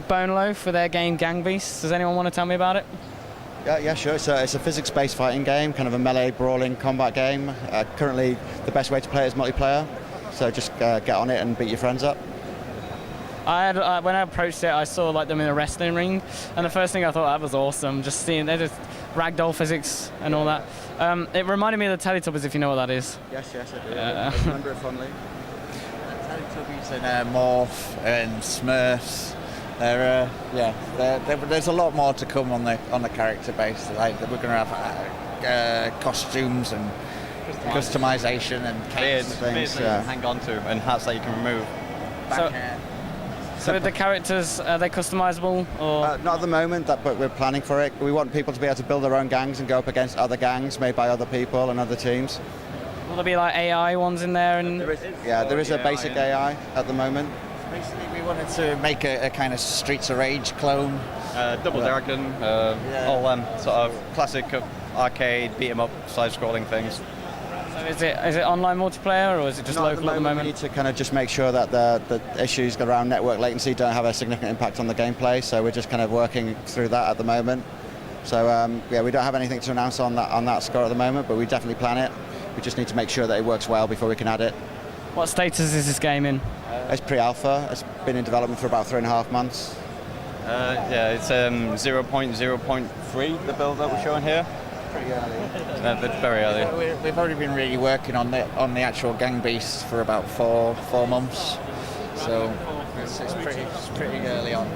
BoneLoaf with their game Gang Beasts. Does anyone want to tell me about it? Yeah, sure. It's a physics-based fighting game, kind of a melee brawling combat game. Currently, the best way to play it is multiplayer, so just get on it and beat your friends up. When I approached it, I saw like them in a wrestling ring, and the first thing I thought that was awesome. Just seeing they're just ragdoll physics and all that. It reminded me of the Teletubbies, if you know what that is. Yes, I do. I remember it fondly. Teletubbies and Morph and Smurfs. There's a lot more to come on the character base. Like, we're going to have costumes and customization and beards that you can hang on to, and hats that you can remove. So the characters, are they customizable? Or? Not at the moment, but we're planning for it. We want people to be able to build their own gangs and go up against other gangs made by other people and other teams. Will there be like AI ones in there? And there is a basic AI at the moment. Basically, we wanted to make a kind of Streets of Rage clone. Double Dragon, all sort of classic arcade, beat 'em up, side-scrolling things. So is it online multiplayer, or is it just local at the moment? We need to kind of just make sure that the issues around network latency don't have a significant impact on the gameplay, so we're just kind of working through that at the moment. So we don't have anything to announce on that score at the moment, but we definitely plan it. We just need to make sure that it works well before we can add it. What status is this game in? It's pre-alpha. It's been in development for about 3.5 months. It's 0.0.3, the build that we're showing here. Pretty early. It's very early. We've already been really working on the actual Gang Beasts for about four months, so it's pretty early on.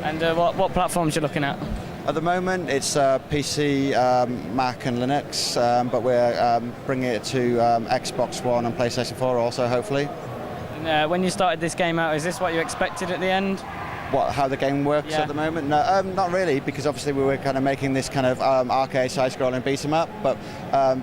And what platforms you're looking at? At the moment, it's PC, Mac, and Linux, but we're bringing it to Xbox One and PlayStation 4 also, hopefully. And when you started this game out, is this what you expected at the end? How the game works at the moment? No, not really, because obviously we were kind of making this kind of arcade side-scrolling beat-em-up, but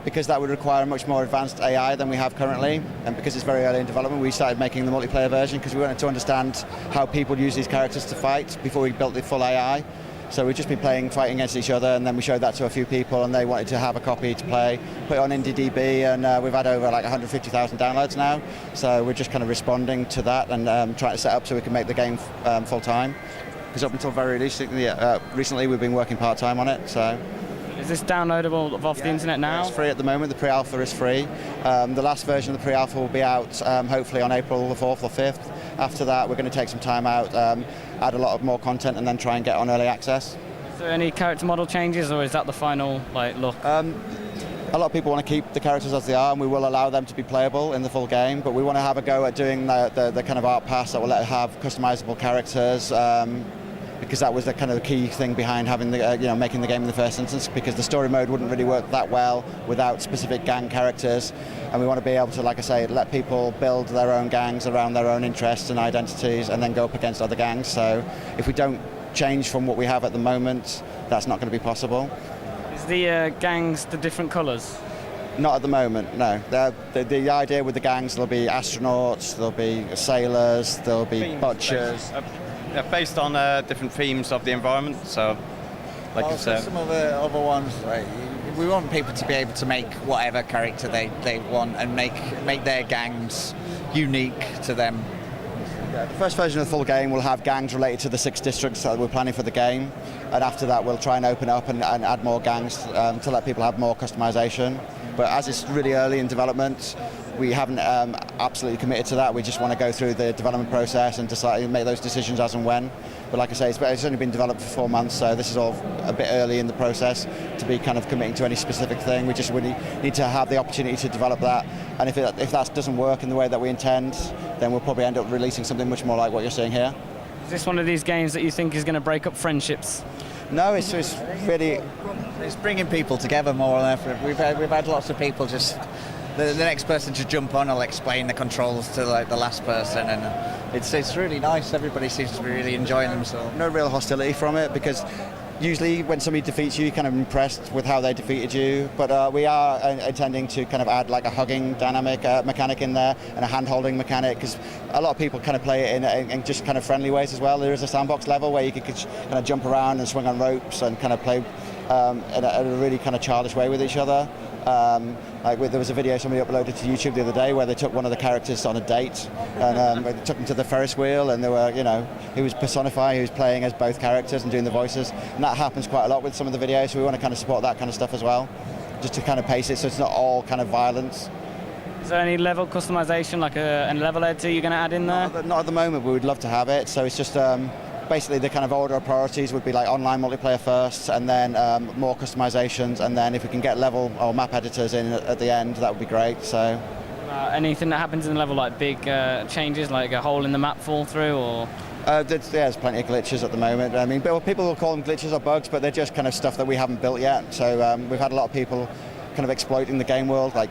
because that would require a much more advanced AI than we have currently, and because it's very early in development, we started making the multiplayer version because we wanted to understand how people use these characters to fight before we built the full AI. So we've just been fighting against each other, and then we showed that to a few people, and they wanted to have a copy to play, put it on IndieDB, and we've had over like 150,000 downloads now. So we're just kind of responding to that and trying to set up so we can make the game full time. Because up until very recently, we've been working part time on it. So. Is this downloadable off the internet now? It's free at the moment. The pre-alpha is free. The last version of the pre-alpha will be out hopefully on April the 4th or 5th. After that, we're going to take some time out, add a lot more content, and then try and get on early access. Is there any character model changes, or is that the final look? A lot of people want to keep the characters as they are, and we will allow them to be playable in the full game, but we want to have a go at doing the kind of art pass that will let it have customizable characters, because that was the kind of key thing behind having making the game in the first instance, because the story mode wouldn't really work that well without specific gang characters, and we want to be able to, like I say, let people build their own gangs around their own interests and identities and then go up against other gangs. So if we don't change from what we have at the moment, that's not going to be possible. Is the gangs the different colours? Not at the moment, no. The idea with the gangs, there'll be astronauts, there'll be sailors, there'll be butchers. Based on different themes of the environment, so like you said. Some other ones, like, we want people to be able to make whatever character they want and make their gangs unique to them. Yeah, the first version of the full game will have gangs related to the 6 districts that we're planning for the game, and after that we'll try and open up and add more gangs to let people have more customization. But as it's really early in development, we haven't absolutely committed to that. We just want to go through the development process and decide and make those decisions as and when. But like I say, it's only been developed for 4 months, so this is all a bit early in the process to be kind of committing to any specific thing. We just really need to have the opportunity to develop that. And if that doesn't work in the way that we intend, then we'll probably end up releasing something much more like what you're seeing here. Is this one of these games that you think is going to break up friendships? No, it's really... It's bringing people together more or less. We've had lots of people just... The next person to jump on will explain the controls to the last person, and it's really nice. Everybody seems to be really enjoying themselves. No real hostility from it, because usually when somebody defeats you, you're kind of impressed with how they defeated you, but we are intending to kind of add like a hugging dynamic mechanic in there and a hand-holding mechanic, because a lot of people kind of play it in just kind of friendly ways as well. There is a sandbox level where you could kind of jump around and swing on ropes and kind of play in a really kind of childish way with each other. There was a video somebody uploaded to YouTube the other day where they took one of the characters on a date and they took him to the Ferris wheel, and they were, he was personifying, he was playing as both characters and doing the voices, and that happens quite a lot with some of the videos, so we want to kind of support that kind of stuff as well, just to kind of pace it so it's not all kind of violence. Is there any level customization, like a level editor you're going to add in there? Not at the moment, but we'd love to have it, so it's just basically the kind of order of priorities would be like online multiplayer first, and then more customizations, and then if we can get level or map editors in at the end, that would be great. So anything that happens in the level, like big changes, like a hole in the map fall through, or there's plenty of glitches at the moment. I mean, people will call them glitches or bugs, but they're just kind of stuff that we haven't built yet. So we've had a lot of people kind of exploiting the game world, like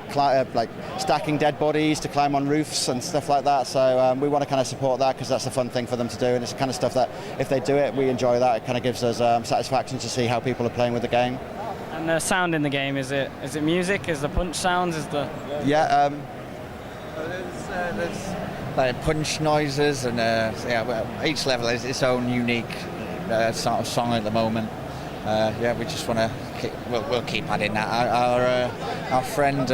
stacking dead bodies to climb on roofs and stuff like that. So we want to kind of support that because that's a fun thing for them to do, and it's the kind of stuff that if they do it, we enjoy that. It kind of gives us satisfaction to see how people are playing with the game. And the sound in the game, is it music? Is the punch sounds? Yeah. There's like punch noises, and each level has its own unique sort of song at the moment. We just want to we'll keep adding that. Our friend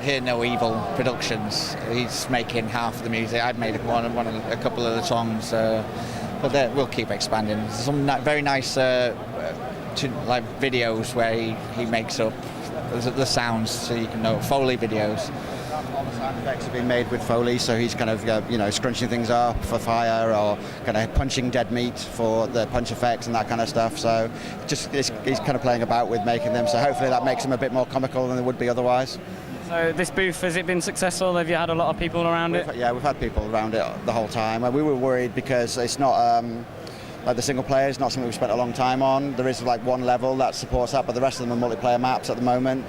Hear No Evil Productions, he's making half of the music. I've made a couple of the songs, but we'll keep expanding. There's some very nice videos where he makes up the sounds, so you can know Foley videos. All the sound effects have been made with Foley, so he's kind of scrunching things up for fire, or kind of punching dead meat for the punch effects and that kind of stuff. So he's kind of playing about with making them, so hopefully that makes them a bit more comical than they would be otherwise. So this booth, has it been successful? Have you had a lot of people around it? Yeah, we've had people around it the whole time. We were worried because it's not like the single player is not something we've spent a long time on. There is like one level that supports that, but the rest of them are multiplayer maps at the moment.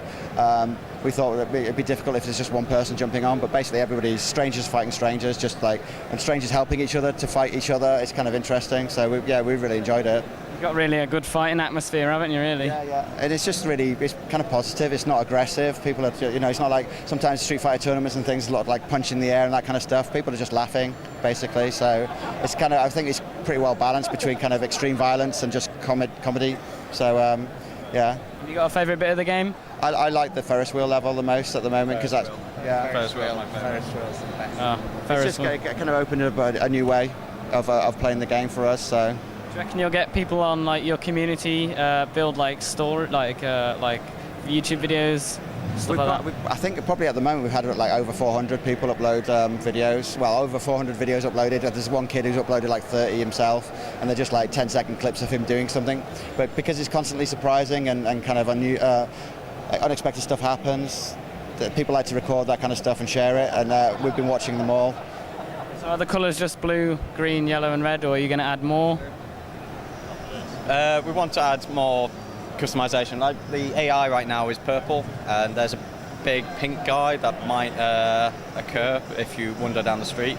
We thought it'd be difficult if there's just one person jumping on, but basically everybody's strangers fighting strangers, and strangers helping each other to fight each other. It's kind of interesting. So we really enjoyed it. You've got really a good fighting atmosphere, haven't you, really? Yeah. And it's just it's kind of positive. It's not aggressive. People are, it's not like sometimes Street Fighter tournaments and things, a lot of like punch in the air and that kind of stuff. People are just laughing, basically. So it's I think it's pretty well balanced between kind of extreme violence and just comedy. So, yeah. Have you got a favourite bit of the game? I like the Ferris wheel level the most at the moment because that's Ferris wheel. Ferris wheel's the best. It's just kind of opened up a new way of playing the game for us. So. Do you reckon you'll get people on like your community build like YouTube videos, stuff like that? I think probably at the moment we've had like over 400 people upload videos. Well, over 400 videos uploaded. There's one kid who's uploaded like 30 himself, and they're just like 10-second clips of him doing something. But because it's constantly surprising and kind of unexpected stuff happens, people like to record that kind of stuff and share it, and we've been watching them all. So are the colours just blue, green, yellow and red, or are you going to add more? We want to add more customization. Like the AI right now is purple, and there's a big pink guy that might occur if you wander down the street,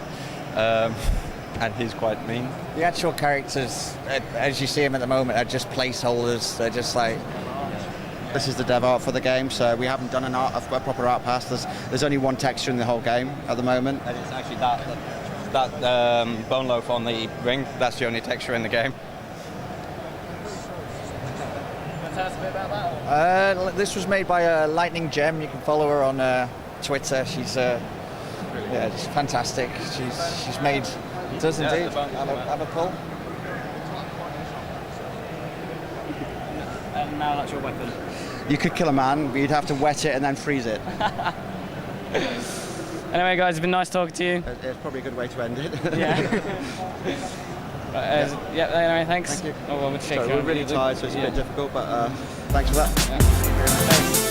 and he's quite mean. The actual characters, as you see them at the moment, are just placeholders. They're just like... This is the dev art for the game, so we haven't done a proper art pass. There's only one texture in the whole game at the moment. And it's actually that BoneLoaf on the ring. That's the only texture in the game. Tell us a bit about that. This was made by Lightning Gem. You can follow her on Twitter. She's just fantastic. She's made. It does indeed. Have a pull. And now that's your weapon. You could kill a man, but you'd have to wet it and then freeze it. Anyway, guys, it's been nice talking to you. It's probably a good way to end it. Yeah. Anyway, thanks. Thank you. Oh, well, we'll shake Sorry, we're really tired, so it's a bit difficult, but thanks for that. Yeah. Thanks.